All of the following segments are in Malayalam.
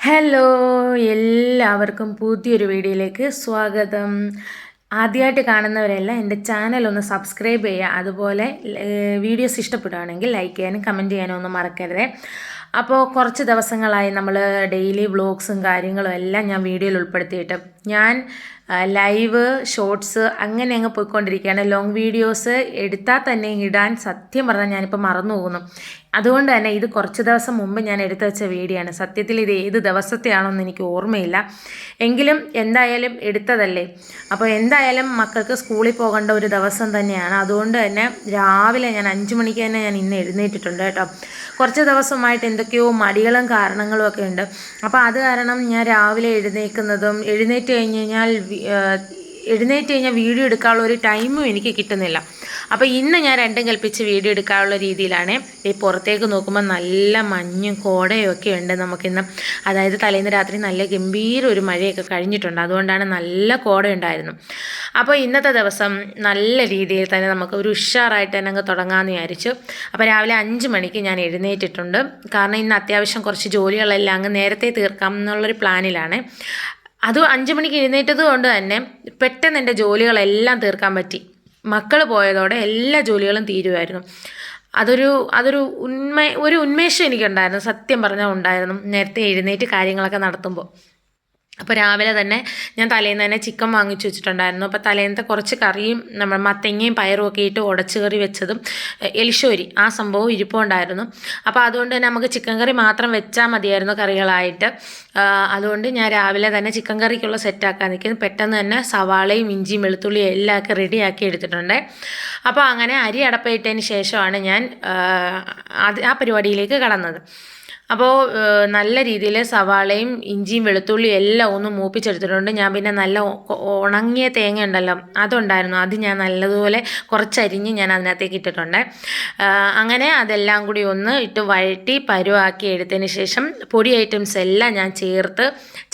ഹലോ, എല്ലാവർക്കും പുതിയൊരു വീഡിയോയിലേക്ക് സ്വാഗതം. ആദ്യമായിട്ട് കാണുന്നവരെല്ലാം എൻ്റെ ചാനൽ ഒന്ന് സബ്സ്ക്രൈബ് ചെയ്യുക. അതുപോലെ വീഡിയോസ് ഇഷ്ടപ്പെടുകയാണെങ്കിൽ ലൈക്ക് ചെയ്യാനും കമൻറ്റ് ചെയ്യാനും ഒന്നും മറക്കരുത്. അപ്പോൾ കുറച്ച് ദിവസങ്ങളായി നമ്മൾ ഡെയിലി വ്ളോഗ്സും കാര്യങ്ങളും എല്ലാം ഞാൻ വീഡിയോയിൽ ഉൾപ്പെടുത്തിയിട്ട് ഞാൻ ലൈവ് ഷോർട്സ് അങ്ങനെ അങ്ങ് പോയിക്കൊണ്ടിരിക്കുകയാണ്. ലോങ് വീഡിയോസ് എടുത്താൽ തന്നെ ഇടാൻ സത്യം പറഞ്ഞാൽ ഞാനിപ്പോൾ മറന്നു പോകുന്നു. അതുകൊണ്ട് തന്നെ ഇത് കുറച്ച് ദിവസം മുമ്പ് ഞാൻ എടുത്തു വെച്ച വീഡിയോ ആണ്. സത്യത്തിൽ ഇത് ഏത് ദിവസത്തെയാണോന്ന് എനിക്ക് ഓർമ്മയില്ല. എങ്കിലും എന്തായാലും എടുത്തതല്ലേ. അപ്പോൾ എന്തായാലും മക്കൾക്ക് സ്കൂളിൽ പോകേണ്ട ഒരു ദിവസം തന്നെയാണ്. അതുകൊണ്ട് തന്നെ രാവിലെ ഞാൻ 5 മണിക്ക് തന്നെ ഞാൻ ഇന്ന് എഴുന്നേറ്റിട്ടുണ്ട് കേട്ടോ. കുറച്ച് ദിവസമായിട്ട് എന്തൊക്കെയോ മടികളും കാരണങ്ങളും ഒക്കെ ഉണ്ട്. അപ്പോൾ അത് കാരണം ഞാൻ രാവിലെ എഴുന്നേറ്റ് കഴിഞ്ഞാൽ വീഡിയോ എടുക്കാനുള്ള ഒരു ടൈമും എനിക്ക് കിട്ടുന്നില്ല. അപ്പോൾ ഇന്ന് ഞാൻ രണ്ടും കൽപ്പിച്ച് വീഡിയോ എടുക്കാനുള്ള രീതിയിലാണ്. ഈ പുറത്തേക്ക് നോക്കുമ്പോൾ നല്ല മഞ്ഞും കോടയും ഒക്കെ ഉണ്ട് നമുക്കിന്ന്. അതായത് തലേന്ന് രാത്രി നല്ല ഗംഭീര ഒരു മഴയൊക്കെ കഴിഞ്ഞിട്ടുണ്ട്. അതുകൊണ്ടാണ് നല്ല കോടയുണ്ടായിരുന്നു. അപ്പോൾ ഇന്നത്തെ ദിവസം നല്ല രീതിയിൽ തന്നെ നമുക്ക് ഒരു ഉഷാറായിട്ട് തന്നെ അങ്ങ് തുടങ്ങാമെന്ന് വിചാരിച്ചു. അപ്പോൾ രാവിലെ 5 മണിക്ക് ഞാൻ എഴുന്നേറ്റിട്ടുണ്ട്. കാരണം ഇന്ന് അത്യാവശ്യം കുറച്ച് ജോലികളെല്ലാം അങ്ങ് നേരത്തെ തീർക്കാം എന്നുള്ളൊരു പ്ലാനിലാണ്. അത് 5 മണിക്ക് എഴുന്നേറ്റത് കൊണ്ട് തന്നെ പെട്ടെന്ന് എൻ്റെ ജോലികളെല്ലാം തീർക്കാൻ പറ്റി. മക്കൾ പോയതോടെ എല്ലാ ജോലികളും തീരുമായിരുന്നു. ഒരു ഉന്മേഷം എനിക്കുണ്ടായിരുന്നു, സത്യം പറഞ്ഞാൽ ഉണ്ടായിരുന്നു നേരത്തെ എഴുന്നേറ്റ് കാര്യങ്ങളൊക്കെ നടത്തുമ്പോൾ. അപ്പോൾ രാവിലെ തന്നെ ഞാൻ തലേന്ന് തന്നെ ചിക്കൻ വാങ്ങിച്ചു വെച്ചിട്ടുണ്ടായിരുന്നു. അപ്പോൾ തലേന്നത്തെ കുറച്ച് കറിയും നമ്മൾ മത്തങ്ങയും പയറും ഒക്കെ ഇട്ട് ഉടച്ച് കറി വെച്ചതും എലിശ്ശേരി ആ സംഭവം ഇരിപ്പുണ്ടായിരുന്നു. അപ്പോൾ അതുകൊണ്ട് തന്നെ നമുക്ക് ചിക്കൻ കറി മാത്രം വെച്ചാൽ മതിയായിരുന്നു കറികളായിട്ട്. അതുകൊണ്ട് ഞാൻ രാവിലെ തന്നെ ചിക്കൻ കറിക്കുള്ള സെറ്റാക്കാൻ നിൽക്കുന്നു. പെട്ടെന്ന് തന്നെ സവാളയും ഇഞ്ചിയും വെളുത്തുള്ളിയും എല്ലാം ഒക്കെ റെഡിയാക്കി എടുത്തിട്ടുണ്ട്. അപ്പോൾ അങ്ങനെ അരി അടപ്പയിട്ടതിന് ശേഷമാണ് ഞാൻ ആ പരിപാടിയിലേക്ക് കടന്നത്. അപ്പോൾ നല്ല രീതിയിൽ സവാളയും ഇഞ്ചിയും വെളുത്തുള്ളിയും എല്ലാം ഒന്ന് മൂപ്പിച്ചെടുത്തിട്ടുണ്ട്. ഞാൻ പിന്നെ നല്ല ഉണങ്ങിയ തേങ്ങ ഉണ്ടല്ലോ അതുണ്ടായിരുന്നു, അത് ഞാൻ നല്ലതുപോലെ കുറച്ചരിഞ്ഞ് ഞാൻ അതിനകത്തേക്ക് ഇട്ടിട്ടുണ്ട്. അങ്ങനെ അതെല്ലാം കൂടി ഒന്ന് ഇട്ട് വഴറ്റി പരുവാക്കി എടുത്തതിന് ശേഷം പൊടി ഐറ്റംസ് എല്ലാം ഞാൻ ചേർത്ത്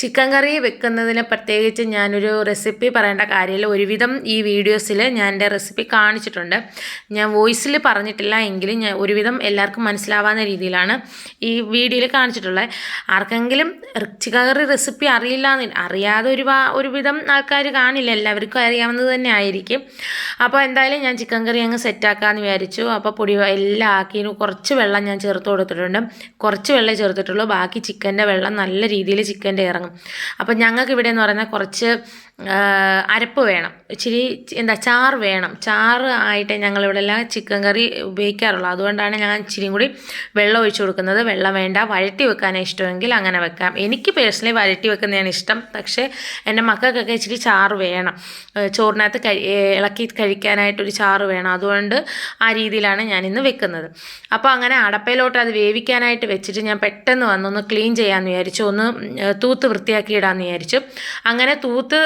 ചിക്കൻ കറി വെക്കുന്നതിന് പ്രത്യേകിച്ച് ഞാനൊരു റെസിപ്പി പറയേണ്ട കാര്യമില്ല. ഒരുവിധം ഈ വീഡിയോസിൽ ഞാൻ എൻ്റെ റെസിപ്പി കാണിച്ചിട്ടുണ്ട്. ഞാൻ വോയിസിൽ പറഞ്ഞിട്ടില്ല എങ്കിലും ഞാൻ ഒരുവിധം എല്ലാവർക്കും മനസ്സിലാവാവുന്ന രീതിയിലാണ് ഈ വീഡിയോയിൽ കാണിച്ചിട്ടുള്ളത്. ആർക്കെങ്കിലും ചിക്കൻ കറി റെസിപ്പി അറിയാതെ ഒരുവിധം ആൾക്കാർ കാണില്ല, എല്ലാവർക്കും അറിയാവുന്നത് തന്നെ ആയിരിക്കും. അപ്പോൾ എന്തായാലും ഞാൻ ചിക്കൻ കറി അങ്ങ് സെറ്റാക്കാമെന്ന് വിചാരിച്ചു. അപ്പോൾ പൊടി എല്ലാം ആക്കി കുറച്ച് വെള്ളം ഞാൻ ചേർത്ത് കൊടുത്തിട്ടുണ്ട്. കുറച്ച് വെള്ളം ചേർത്തിട്ടുള്ളൂ, ബാക്കി ചിക്കൻ്റെ വെള്ളം നല്ല രീതിയിൽ ചിക്കൻ്റെ ഇറങ്ങും. അപ്പോൾ ഞങ്ങൾക്ക് ഇവിടെ എന്ന് പറയുന്നത് കുറച്ച് അരപ്പ് വേണം, ഇച്ചിരി ചാറ് വേണം. ചാറ് ആയിട്ട് ഞങ്ങളിവിടെ എല്ലാം ചിക്കൻ കറി ഉപയോഗിക്കാറുള്ളൂ. അതുകൊണ്ടാണ് ഞാൻ ഇച്ചിരിയും കൂടി വെള്ളം ഒഴിച്ചു കൊടുക്കുന്നത്. വെള്ളം വേണ്ട, വഴറ്റി വെക്കാനാണ് ഇഷ്ടമെങ്കിൽ അങ്ങനെ വെക്കാം. എനിക്ക് പേഴ്സണലി വഴറ്റി വെക്കുന്നതാണ് ഇഷ്ടം. പക്ഷേ എൻ്റെ മക്കൾക്കൊക്കെ ഇച്ചിരി ചാറ് വേണം, ചോറിനകത്ത് ഇളക്കി കഴിക്കാനായിട്ടൊരു ചാറ് വേണം. അതുകൊണ്ട് ആ രീതിയിലാണ് ഞാനിന്ന് വെക്കുന്നത്. അപ്പോൾ അങ്ങനെ അടപ്പയിലോട്ട് അത് വേവിക്കാനായിട്ട് വെച്ചിട്ട് ഞാൻ പെട്ടെന്ന് വന്നൊന്ന് ക്ലീൻ ചെയ്യാമെന്ന് വിചാരിച്ചു, ഒന്ന് തൂത്ത് വൃത്തിയാക്കി ഇടാമെന്ന് വിചാരിച്ചു. അങ്ങനെ തൂത്ത്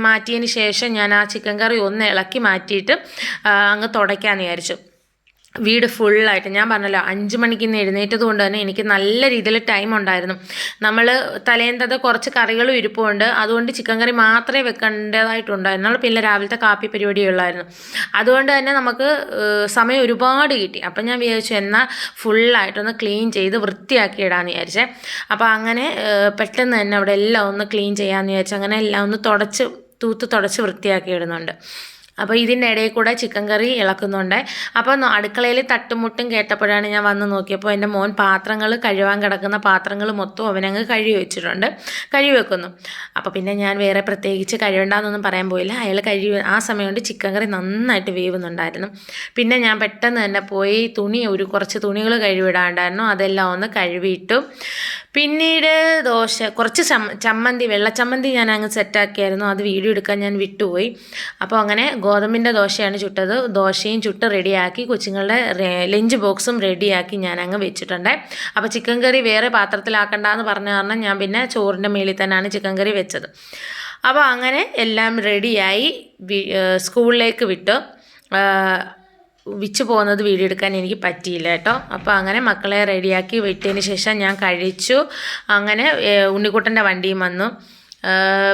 മാറ്റിയതിന് ശേഷം ഞാൻ ആ ചിക്കൻ കറി ഒന്ന് ഇളക്കി മാറ്റിയിട്ട് അങ്ങ് തുടയ്ക്കാമെന്ന് വിചാരിച്ചു. വീട് ഫുള്ളായിട്ട് ഞാൻ പറഞ്ഞല്ലോ 5 മണിക്ക് ഇന്ന് എഴുന്നേറ്റത് കൊണ്ട് തന്നെ എനിക്ക് നല്ല രീതിയിൽ ടൈം ഉണ്ടായിരുന്നു. നമ്മൾ തലേന്നത് കുറച്ച് കറികളും ഇരിപ്പുണ്ട്, അതുകൊണ്ട് ചിക്കൻ കറി മാത്രമേ വെക്കേണ്ടതായിട്ടുണ്ടായിരുന്നുള്ളൂ. പിന്നെ രാവിലത്തെ കാപ്പി പരിപാടിയുള്ളായിരുന്നു. അതുകൊണ്ട് തന്നെ നമുക്ക് സമയം ഒരുപാട് കിട്ടി. അപ്പം ഞാൻ വിചാരിച്ചു എന്നാൽ ഫുള്ളായിട്ടൊന്ന് ക്ലീൻ ചെയ്ത് വൃത്തിയാക്കി ഇടാമെന്ന് വിചാരിച്ചേ. അപ്പോൾ അങ്ങനെ പെട്ടെന്ന് തന്നെ അവിടെ എല്ലാം ഒന്ന് ക്ലീൻ ചെയ്യാമെന്ന് വിചാരിച്ചു. അങ്ങനെ എല്ലാം ഒന്ന് തുടച്ച് വൃത്തിയാക്കി ഇടുന്നുണ്ട്. അപ്പോൾ ഇതിൻ്റെ ഇടയിൽ കൂടെ ചിക്കൻ കറി ഇളക്കുന്നുണ്ട്. അപ്പോൾ അടുക്കളയിൽ തട്ടുമുട്ടും കേട്ടപ്പോഴാണ് ഞാൻ വന്ന് നോക്കിയപ്പോൾ എൻ്റെ മോൻ കഴുകാൻ കിടക്കുന്ന പാത്രങ്ങൾ മൊത്തം അവനങ്ങ് കഴുകി വെക്കുന്നു. അപ്പോൾ പിന്നെ ഞാൻ വേറെ പ്രത്യേകിച്ച് കഴുകണ്ടെന്നൊന്നും പറയാൻ പോയില്ല. അയാൾ ആ സമയം കൊണ്ട് ചിക്കൻ കറി നന്നായിട്ട് വേവുന്നുണ്ടായിരുന്നു. പിന്നെ ഞാൻ പെട്ടെന്ന് തന്നെ പോയി കുറച്ച് തുണികൾ കഴുകിടാണ്ടായിരുന്നു, അതെല്ലാം ഒന്ന് കഴുകിയിട്ടു. പിന്നീട് കുറച്ച് വെള്ളച്ചമ്മന്തി ഞാൻ അങ്ങ് സെറ്റാക്കിയായിരുന്നു, അത് വീഡിയോ എടുക്കാൻ ഞാൻ വിട്ടുപോയി. അപ്പോൾ അങ്ങനെ ഗോതമ്പിൻ്റെ ദോശയാണ് ചുട്ടത്. ദോശയും ചുട്ട് റെഡിയാക്കി കൊച്ചുങ്ങളുടെ ലഞ്ച് ബോക്സും റെഡിയാക്കി ഞാൻ അങ്ങ് വെച്ചിട്ടുണ്ട്. അപ്പോൾ ചിക്കൻ കറി വേറെ പാത്രത്തിലാക്കണ്ടെന്ന് പറഞ്ഞ കാരണം ഞാൻ പിന്നെ ചോറിൻ്റെ മേളിൽ തന്നെയാണ് ചിക്കൻ കറി വെച്ചത്. അപ്പോൾ അങ്ങനെ എല്ലാം റെഡിയായി സ്കൂളിലേക്ക് വിട്ടു. പോകുന്നത് വീഡിയോ എടുക്കാൻ എനിക്ക് പറ്റിയില്ല കേട്ടോ. അപ്പോൾ അങ്ങനെ മക്കളെ റെഡിയാക്കി വിട്ടതിന് ശേഷം ഞാൻ കഴിച്ചു. അങ്ങനെ ഉണ്ണിക്കുട്ടൻ്റെ വണ്ടിയും വന്നു.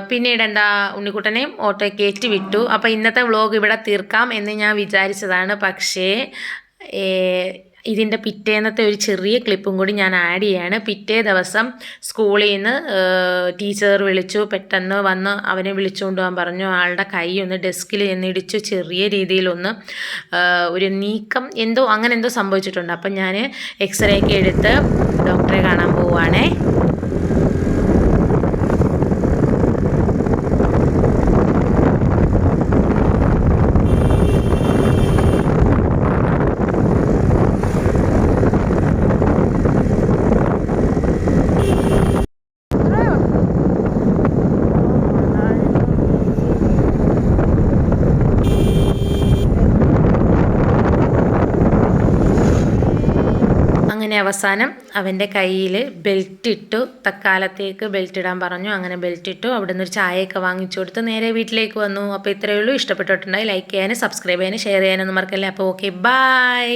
പിന്നീട് ഉണ്ണിക്കുട്ടനെയും ഓട്ടോ കയറ്റി വിട്ടു. അപ്പോൾ ഇന്നത്തെ വ്ളോഗ് ഇവിടെ തീർക്കാം എന്ന് ഞാൻ വിചാരിച്ചതാണ്. പക്ഷേ ഇതിൻ്റെ പിറ്റേന്നത്തെ ഒരു ചെറിയ ക്ലിപ്പും കൂടി ഞാൻ ആഡ് ചെയ്യാണ്. പിറ്റേ ദിവസം സ്കൂളിൽ നിന്ന് ടീച്ചർ വിളിച്ചു, പെട്ടെന്ന് വന്ന് അവനെ വിളിച്ചുകൊണ്ട് പോകാൻ പറഞ്ഞു. ആളുടെ കൈ ഒന്ന് ഡെസ്കിൽ ചെന്നിടിച്ചു, ചെറിയ രീതിയിലൊന്ന് ഒരു നീക്കം അങ്ങനെ എന്തോ സംഭവിച്ചിട്ടുണ്ട്. അപ്പം ഞാൻ എക്സ്റേ ഒക്കെ എടുത്ത് ഡോക്ടറെ കാണാൻ പോവുകയാണേ. അങ്ങനെ അവസാനം അവൻ്റെ കയ്യിൽ ബെൽറ്റ് ഇട്ടു. തൽക്കാലത്തേക്ക് ബെൽറ്റ് ഇടാൻ പറഞ്ഞു. അങ്ങനെ ബെൽറ്റ് ഇട്ടു. അവിടെ നിന്ന് ഒരു ചായയൊക്കെ വാങ്ങിച്ചു കൊടുത്ത് നേരെ വീട്ടിലേക്ക് വന്നു. അപ്പോൾ ഇത്രയേ ഉള്ളൂ. ഇഷ്ടപ്പെട്ടിട്ടുണ്ടെങ്കിൽ ലൈക്ക് ചെയ്യാനും സബ്സ്ക്രൈബ് ചെയ്യാനും ഷെയർ ചെയ്യാനൊന്നും മറക്കല്ലേ. അപ്പോൾ ഓക്കെ, ബൈ.